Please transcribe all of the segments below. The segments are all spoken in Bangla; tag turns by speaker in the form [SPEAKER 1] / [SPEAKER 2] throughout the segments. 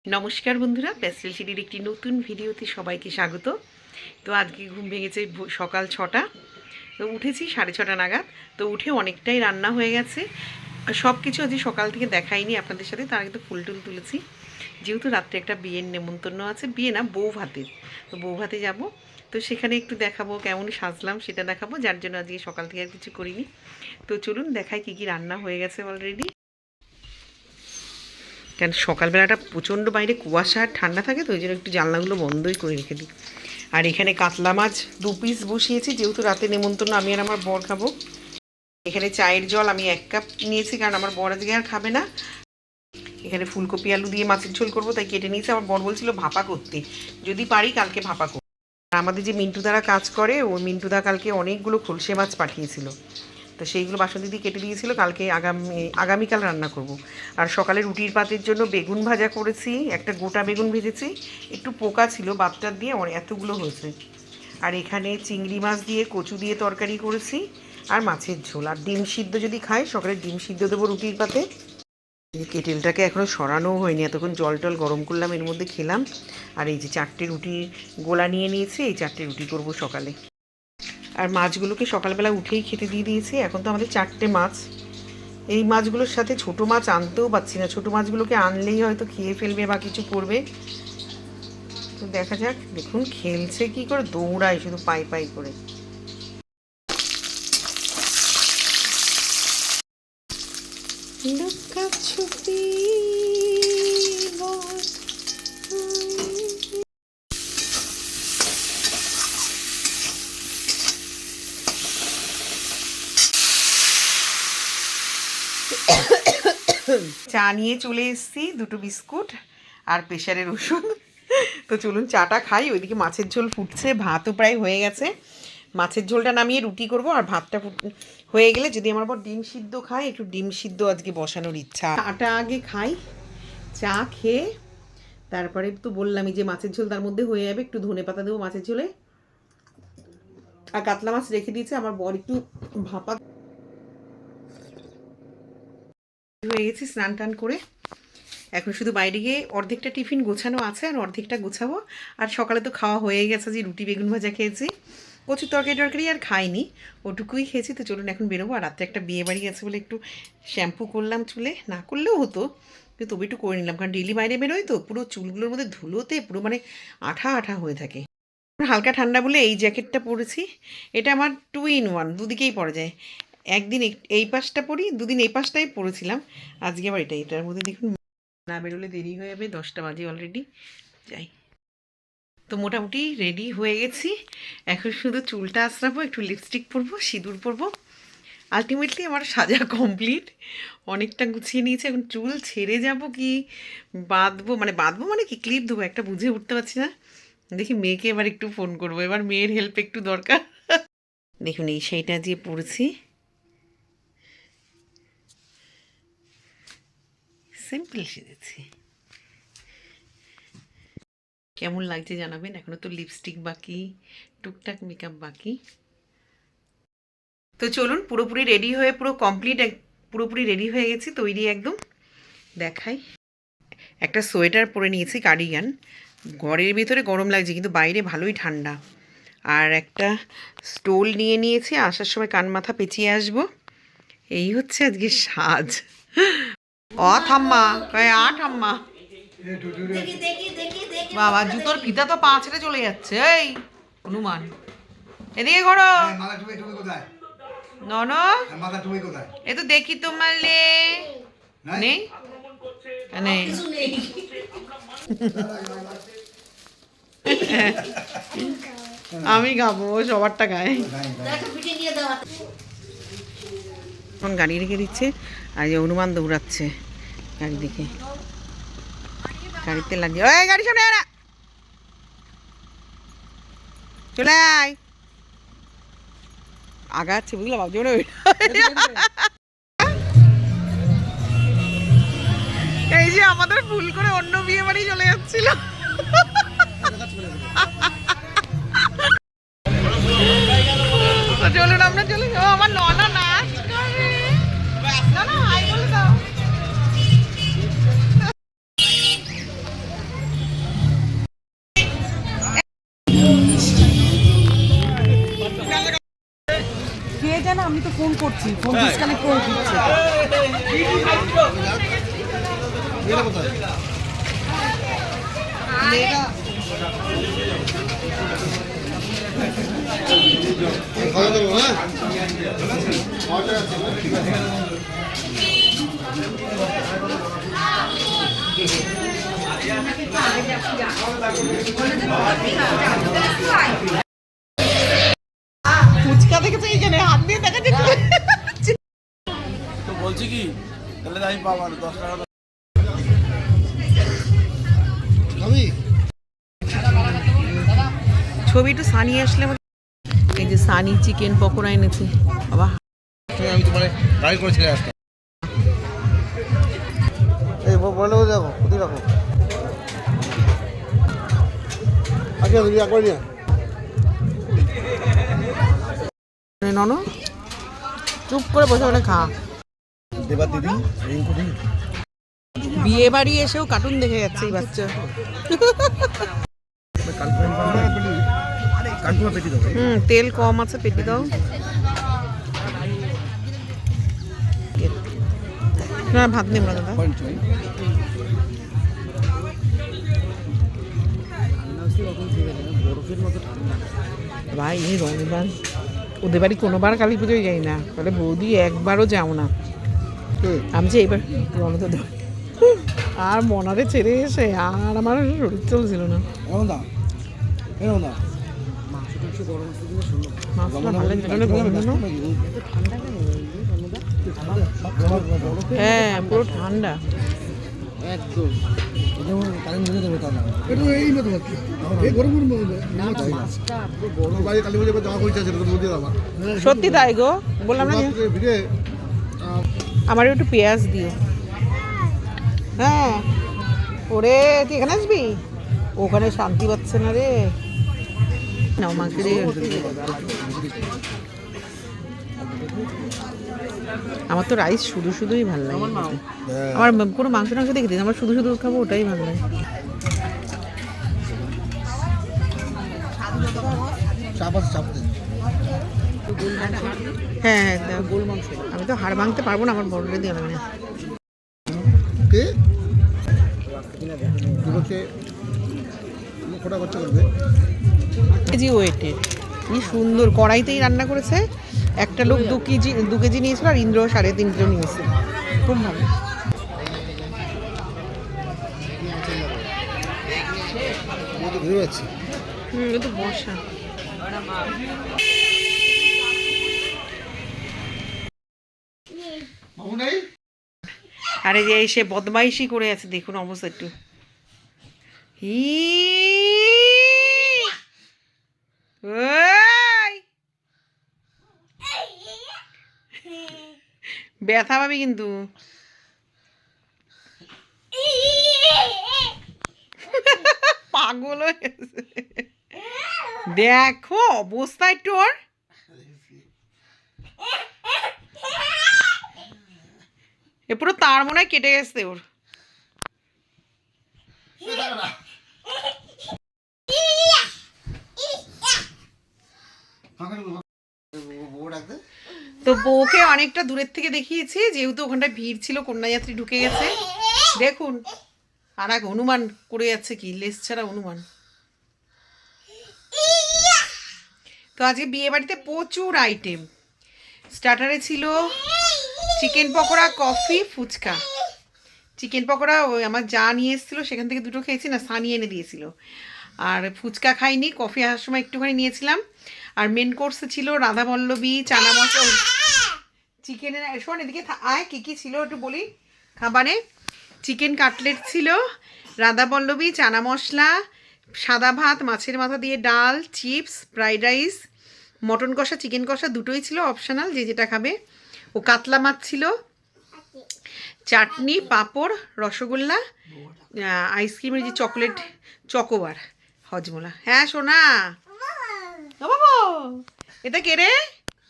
[SPEAKER 1] নমস্কার বন্ধুরা, প্যাস্টেল সিটির একটি নতুন ভিডিওতে সবাইকে স্বাগত। তো আজকে ঘুম ভেঙেছে সকাল 6টা। তো উঠেছি 6:30 নাগাদ। তো উঠে অনেকটাই রান্না হয়ে গেছে। সব কিছু আজকে সকাল থেকে দেখাইনি আপনাদের সাথে, তার আগে তো ফুল টুল তুলেছি। যেহেতু রাত্রে একটা বিয়ের নেমন্তন্ন আছে, বিয়ে না বউ ভাতের, তো বউ ভাতে যাব। তো সেখানে একটু দেখাবো কেমন সাজলাম, সেটা দেখাবো, যার জন্য আজকে সকাল থেকে আর কিছু করিনি। তো চলুন দেখাই কী কী রান্না হয়ে গেছে অলরেডি। কেন সকালবেলাটা প্রচণ্ড বাইরে কুয়াশা আর ঠান্ডা থাকে, তো ওই জন্য একটু জানলাগুলো বন্ধই করে রেখে দিই। আর এখানে কাতলা মাছ 2 পিস বসিয়েছি, যেহেতু রাতে নেমন্তন্ন, আমি আর আমার বর খাবো। এখানে চায়ের জল আমি 1 কাপ নিয়েছি, কারণ আমার বর আজকে আর খাবে না। এখানে ফুলকপি আলু দিয়ে মাছের ঝোল করবো, তাই কেটে নিয়েছি। আমার বর বলছিল ভাপা করতে, যদি পারি কালকে ভাপা করবো। আমাদের যে মিন্টুদারা কাজ করে, ওই মিন্টুদা কালকে অনেকগুলো খলসে মাছ পাঠিয়েছিল, তো সেইগুলো বাসন্তী দিয়ে কেটে দিয়েছিল। কালকে আগামীকাল রান্না করব। আর সকালে রুটির পাতের জন্য বেগুন ভাজা করেছি, একটা গোটা বেগুন ভেজেছি, একটু পোকা ছিল বাপটার দিয়ে, এতগুলো হয়েছে। আর এখানে চিংড়ি মাছ দিয়ে কচু দিয়ে তরকারি করেছি, আর মাছের ঝোল, আর ডিম সিদ্ধ যদি খাই সকালে ডিম সিদ্ধ দেবো রুটির পাতে। এই কেটেলটাকে এখনও সরানোও হয়নি, এতক্ষণ জল টল গরম করলাম, এর মধ্যে খেলাম। আর এই যে 4টে রুটি গোলা নিয়ে নিয়েছি, এই 4টে রুটি করব সকালে। আর মাছগুলোকে সকালবেলা উঠেই খেতে দিয়ে দিয়েছি। এখন তো আমাদের 4টে মাছ। এই মাছগুলোর সাথে ছোটো মাছ আনতেও পাচ্ছি না, ছোটো মাছগুলোকে আনলেই হয়তো খেয়ে ফেলবে বা কিছু করবে। তো দেখা যাক। দেখুন খেলছে কি করে, দৌড়ায় শুধু পাই পাই করে। লুকাছুপি চা নিয়ে চলে এসেছি, 2টো বিস্কুট আর প্রেশারের ওষুধ। তো চলুন চাটা খাই। ওইদিকে মাছের ঝোল ফুটছে, ভাতও প্রায় হয়ে গেছে। মাছের ঝোলটা নামিয়ে রুটি করব, আর ভাতটা হয়ে গেলে যদি আমার বর ডিম সিদ্ধ খায়, একটু ডিম সিদ্ধ আজকে বসানোর ইচ্ছা। চাটা আগে খাই, চা খেয়ে তারপরে তো বললামই যে মাছের ঝোল তার মধ্যে হয়ে যাবে। একটু ধনেপাতা দেবো মাছের ঝোলে। আর কাতলা মাছ রেখে দিয়েছে আমার বর, একটু ভাপা হয়ে গেছি স্নান টান করে। এখন শুধু বাইরে গিয়ে অর্ধেকটা টিফিন গোছানো আছে, আর অর্ধেকটা গোছাবো। আর সকালে তো খাওয়া হয়ে গেছে, যে রুটি বেগুন ভাজা খেয়েছি, কচুর তরকারি আর খাইনি, ওটুকুই খেয়েছি। তো চলুন এখন বেরোবো। আর রাত্রে একটা বিয়ে বাড়ি আছে বলে একটু শ্যাম্পু করলাম চুলে, না করলেও হতো, কিন্তু তবু একটু করে নিলাম, কারণ ডেলি বাইরে বেরোয় তো পুরো চুলগুলোর মধ্যে ধুলোতে পুরো মানে আঠা আঠা হয়ে থাকে। হালকা ঠান্ডা বলে এই জ্যাকেটটা পরেছি। এটা আমার 2 in 1, দুদিকেই পরা যায়। একদিন এই পাশটা পরি, দুদিন এই পাশটাই পরেছিলাম, আজকে আবার এটার মধ্যে দেখুন। না বেরোলে দেরি হয়ে যাবে, 10টা বাজে অলরেডি। যাই। তো মোটামুটি রেডি হয়ে গেছি। এখন শুধু চুলটা আঁচড়াবো, একটু লিপস্টিক পরবো, সিঁদুর পরবো। আলটিমেটলি আমার সাজা কমপ্লিট, অনেকটা গুছিয়ে নিয়েছি। এখন চুল ছেড়ে যাব কি বাঁধবো মানে কি ক্লিপ দেবো, একটা বুঝে উঠতে পারছি না। দেখি মেয়েকে এবার একটু ফোন করবো, এবার মেয়ের হেল্প একটু দরকার। দেখুন এই সেইটা যে পরেছি, সিম্পল সেজেছি। কেমন লাগছে জানাবেন। এখনও তো লিপস্টিক বাকি, টুকটাক মেকআপ বাকি। তো চলুন পুরোপুরি রেডি হয়ে পুরোপুরি রেডি হয়ে গেছি, তৈরি একদম। দেখাই। একটা সোয়েটার পরে নিয়েছি, কার্ডিগান। ঘরের ভিতরে গরম লাগছে, কিন্তু বাইরে ভালোই ঠান্ডা। আর একটা স্টোল নিয়ে নিয়েছি, আসার সময় কান মাথা পেঁচিয়ে আসবো। এই হচ্ছে আজকে সাজ। ঠাম্মা ঠাম্মা, বাবা জুতোর ফিতা তো পা ছেড়ে চলে যাচ্ছে। এই হনুমান, এদিকে ঘোরো। নন এ তো দেখি তোমার নেই নেই। আমি গাবো, সবারটা গায়ে। এখন গাড়ি রেখে দিচ্ছে, আর যে হনুমান দৌড়াচ্ছে গাড়ি দেখে, গাড়িতে লাগিয়ে। ওই গাড়ি সামনে আয়, চলে আয়। আগাচ্ছে বুঝলাম, ভাবছি মানে এই যে আমাদের ভুল করে অন্য বিয়ে বাড়ি চলে যাচ্ছিল। চলুন আমরা চলে যাবো। আমার ননা নাচ করে, না হাই বলে দাও। করছি, ফোন ডিসকানেক্ট করে দিচ্ছে। ফুচকা দেখেছে এইখানে হাত দিয়ে দেখা যাচ্ছে।
[SPEAKER 2] তো বলছি কি তাহলে আমি পাবো 10 টাকা
[SPEAKER 1] ছবি একটু সানি আসলে এই যে সানি চিকেন পকোড়া এনেছে বাবা।
[SPEAKER 2] আমি তোমার গাড়ি করে ছেড়ে আসতাম। এই বলে দেখো কোথায় রাখো আগে তুমি একবার নিয়ে
[SPEAKER 1] ননো চুপ করে বসে বলে খা।
[SPEAKER 2] দেবা দিদি রিঙ্কু দিদি
[SPEAKER 1] বিয়ে বাড়ি এসেও কার্টুন দেখে যাচ্ছে এই বাচ্চা। তেল কম আছে, পেটি দাও। না ভাত নেব না দাদা। ভাই এই রবিবার ওদের বাড়ি কোনোবার কালী পুজোয় যাই না, তাহলে বৌদি একবারও যাও না। আমি যে এইবার রণতে আর মনারে ছেড়ে এসে আর আমার শরীর চলছিল না। হ্যাঁ পুরো ঠান্ডা একদম। সত্যি তাই গো, বললাম না আমার একটু পেঁয়াজ দিও। হ্যাঁ ওরে তুই এখানে আসবি, ওখানে শান্তি পাচ্ছে না রে। নাও মাকে রে। আমার তো রাইস শুধু শুধুই ভালো লাগে, আমার কোনো মাংস টাংস দেখে দিন, আমার শুধু শুধু খাবো ওটাই ভালো লাগে। হ্যাঁ হ্যাঁ গোল মাংস। আমি তো হাড় ভাঙতে পারবো না, আমার বড় দিয়ে হবে না। কেজি ওয়েটের কি সুন্দর কড়াইতেই রান্না করেছে। একটা লোক 2 কেজি নিয়েছিল আর ইন্দ্র 3.5 কিলো নিয়েছে। খুব ভালো। এ তো বর্ষা। আরে যে সে বদমাইশি করে আছে, দেখুন অবস্থা একটু। ব্যথা পাবি কিন্তু। পাগল হয়ে গেছে, দেখো অবস্থা একটু ওর। এ পুরো তার মনে হয় কেটে গেছে ওর। তো বউকে অনেকটা দূরের থেকে দেখিয়েছি, যেহেতু ওখানটায় ভিড় ছিল, কন্যাযাত্রী ঢুকে গেছে। দেখুন আর এক হনুমান করে যাচ্ছে, কি লেস ছাড়া হনুমান। তো আজকে বিয়ে বাড়িতে প্রচুর আইটেম। স্টার্টারে ছিল chicken pakora, coffee, fuchka. Chicken pakora ওই আমার যা নিয়ে এসেছিলো সেখান থেকে 2টো খেয়েছি, না সানি এনে দিয়েছিল। আর ফুচকা খাইনি, কফি আসার সময় একটুখানি নিয়েছিলাম। আর মেন কোর্সে ছিল রাধাবল্লভী, চানা মশলা, চিকেনের। শোন এদিকে আয়, কী কী ছিল একটু বলি খাবারে। চিকেন কাটলেট ছিল, রাধাবল্লভী, চানা মশলা, সাদা ভাত, মাছের মাথা দিয়ে ডাল, চিপস, ফ্রাইড রাইস, মটন কষা, চিকেন কষা, দুটোই ছিল অপশনাল, যে যেটা খাবে। ও কাতলা মাছ ছিল, চাটনি, পাঁপড়, রসগোল্লা, আইসক্রিমের যে চকলেট চকোবার, হজমোলা। হ্যাঁ সোনা ও বাবা, এটা কে রে?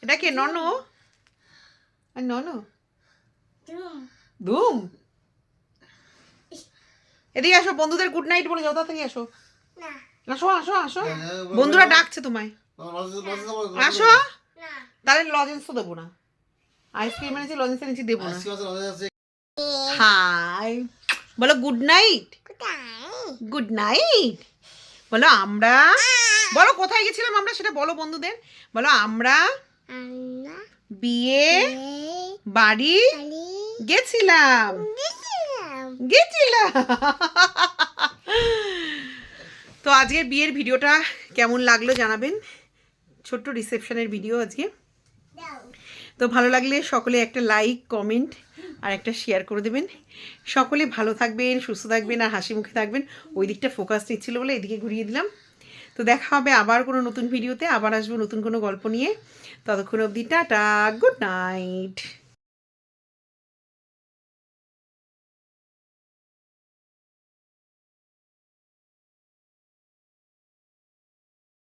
[SPEAKER 1] এটা কে? ননু? ননু ধুম। এদিকে আসো, বন্ধুদের গুড নাইট বলে যাও, তাড়াতাড়ি আসো। আসো আসো আসো, বন্ধুরা ডাকছে তোমায়। আসো, তাহলে লজেন্স তো দেবো না। আইসক্রিম এনেছি, লজেন্স এনেছি, দেবো না। হাই বলো গুড নাইট। গুড নাইট বলো। আমরা বলো কোথায় গেছিলাম আমরা, সেটা বলো বন্ধুদের। বলো আমরা বিয়ে বাড়ি গেছিলাম। গেছিলাম। তো আজকের বিয়ের ভিডিওটা কেমন লাগলো জানাবেন। ছোট্ট রিসেপশনের ভিডিও আজকে। তো ভালো লাগলে সকলে একটা লাইক কমেন্ট আর একটা শেয়ার করে দেবেন। সকলে ভালো থাকবেন, সুস্থ থাকবেন আর হাসি মুখে থাকবেন। ওই দিকটা ফোকাস নিচ্ছিল বলে এদিকে ঘুরিয়ে দিলাম। তো দেখা হবে আবার কোনো নতুন ভিডিওতে, আবার আসবো নতুন কোনো গল্প নিয়ে। ততক্ষণ অবধি টাটা, গুড নাইট।